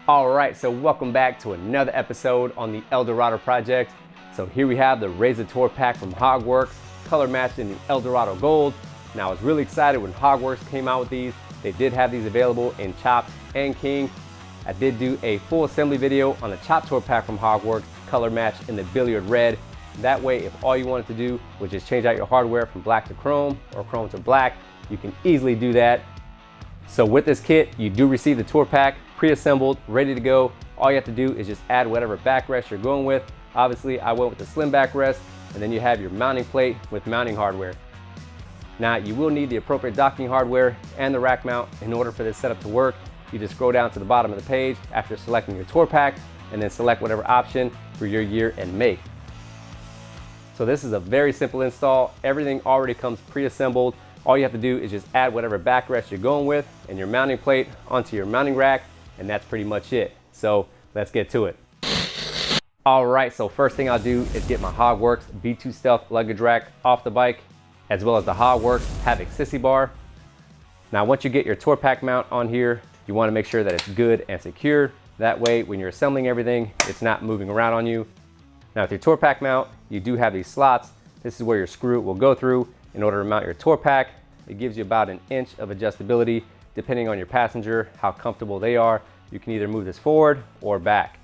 All right, so welcome back to another episode on the Eldorado project. So here we have the Razor Tour Pack from HOGWORKZ, color matched in the Eldorado Gold. Now I was really excited when HOGWORKZ came out with these. They did have these available in Chopped and King. I did do a full assembly video on the Chopped Tour Pack from HOGWORKZ, color matched in the Billiard Red. That way, if all you wanted to do was just change out your hardware from black to chrome or chrome to black, you can easily do that. So with this kit, you do receive the tour pack pre-assembled, ready to go. All you have to do is just add whatever backrest you're going with. Obviously, I went with the slim backrest, and then you have your mounting plate with mounting hardware. Now, you will need the appropriate docking hardware and the rack mount in order for this setup to work. You just scroll down to the bottom of the page after selecting your tour pack, and then select whatever option for your year and make. So this is a very simple install. Everything already comes pre-assembled. All you have to do is just add whatever backrest you're going with and your mounting plate onto your mounting rack, and that's pretty much it. So let's get to it. All right, so first thing I'll do is get my HOGWORKZ B2 Stealth luggage rack off the bike, as well as the HOGWORKZ Havoc Sissy bar. Now, once you get your tour pack mount on here, you want to make sure that it's good and secure. That way, when you're assembling everything, it's not moving around on you. Now, with your tour pack mount, you do have these slots. This is where your screw will go through in order to mount your tour pack. It gives you about an inch of adjustability, depending on your passenger, how comfortable they are. You can either move this forward or back.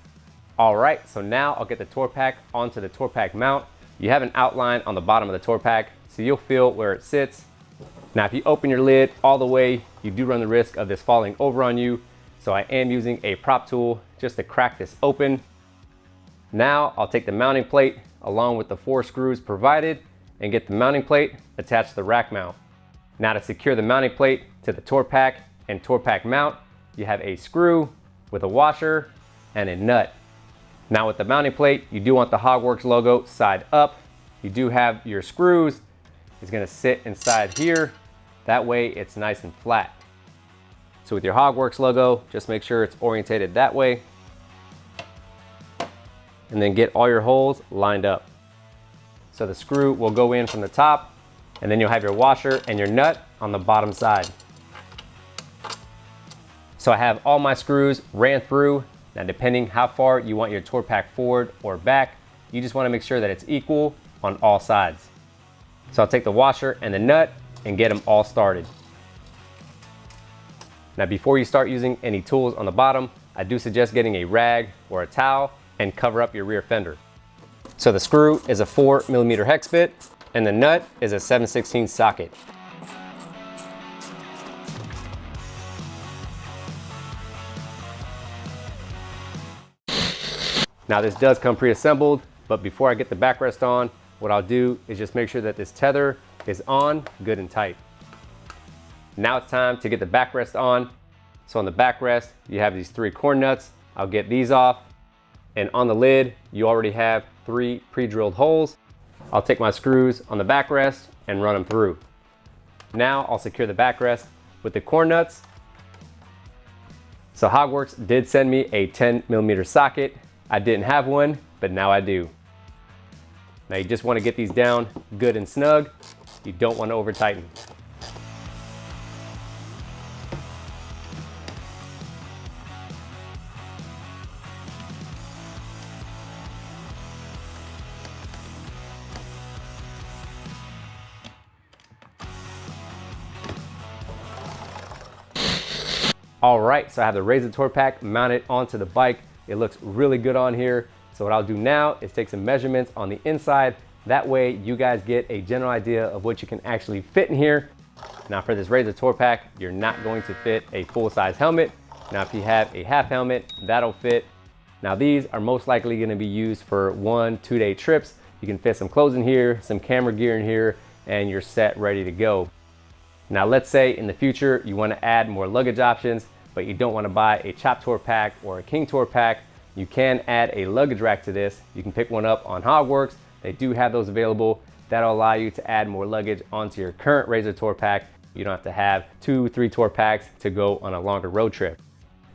All right, so now I'll get the tour pack onto the tour pack mount. You have an outline on the bottom of the tour pack, so you'll feel where it sits. Now, if you open your lid all the way, you do run the risk of this falling over on you. So I am using a prop tool just to crack this open. Now I'll take the mounting plate along with the 4 screws provided and get the mounting plate attached to the rack mount. Now, to secure the mounting plate to the tour pack and tour pack mount, you have a screw with a washer and a nut. Now, with the mounting plate, you do want the HOGWORKZ logo side up. You do have your screws. It's gonna sit inside here. That way it's nice and flat. So with your HOGWORKZ logo, just make sure it's orientated that way. And then get all your holes lined up. So the screw will go in from the top, and then you'll have your washer and your nut on the bottom side. So I have all my screws ran through. Now, depending how far you want your tour pack forward or back, you just want to make sure that it's equal on all sides. So I'll take the washer and the nut and get them all started. Now, before you start using any tools on the bottom, I do suggest getting a rag or a towel and cover up your rear fender. So the screw is a 4mm hex bit and the nut is a 7/16 socket. Now, this does come pre-assembled, but before I get the backrest on, what I'll do is just make sure that this tether is on good and tight. Now it's time to get the backrest on. So on the backrest, you have these 3 corn nuts. I'll get these off. And on the lid, you already have 3 pre-drilled holes. I'll take my screws on the backrest and run them through. Now I'll secure the backrest with the corn nuts. So HOGWORKZ did send me a 10mm socket. I didn't have one, but now I do. Now you just want to get these down good and snug. You don't want to over tighten. All right, so I have the Razor Tour Pack mounted onto the bike. It looks really good on here. So what I'll do now is take some measurements on the inside. That way you guys get a general idea of what you can actually fit in here. Now, for this Razor Tour Pack, you're not going to fit a full-size helmet. Now, if you have a half helmet, that'll fit. Now, these are most likely gonna be used for 1-2 day trips. You can fit some clothes in here, some camera gear in here, and you're set, ready to go. Now, let's say in the future you want to add more luggage options, but you don't want to buy a Chopped Tour Pack or a King Tour Pack. You can add a luggage rack to this. You can pick one up on HOGWORKZ. They do have those available. That'll allow you to add more luggage onto your current Razor Tour Pack. You don't have to have 2-3 tour packs to go on a longer road trip.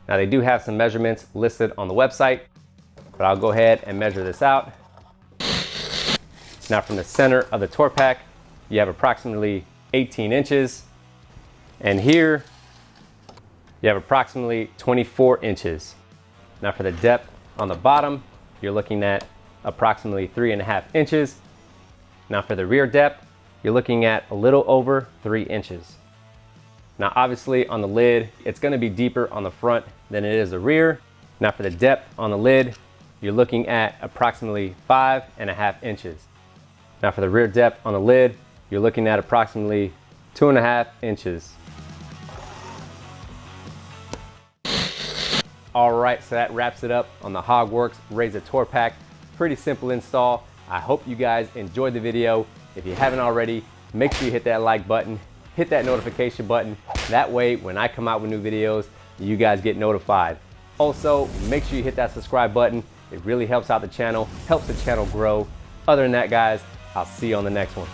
Now, they do have some measurements listed on the website, but I'll go ahead and measure this out. Now, from the center of the tour pack, you have approximately 18 inches. And here, you have approximately 24 inches. Now for the depth on the bottom, you're looking at approximately 3.5 inches. Now for the rear depth, you're looking at a little over 3 inches. Now obviously on the lid, it's gonna be deeper on the front than it is the rear. Now for the depth on the lid, you're looking at approximately 5.5 inches. Now for the rear depth on the lid, you're looking at approximately 2.5 inches. All right, so that wraps it up on the HOGWORKZ Razor Tour Pack. Pretty simple install. I hope you guys enjoyed the video. If you haven't already, make sure you hit that like button, hit that notification button. That way, when I come out with new videos, you guys get notified. Also, make sure you hit that subscribe button. It really helps out the channel, helps the channel grow. Other than that, guys, I'll see you on the next one.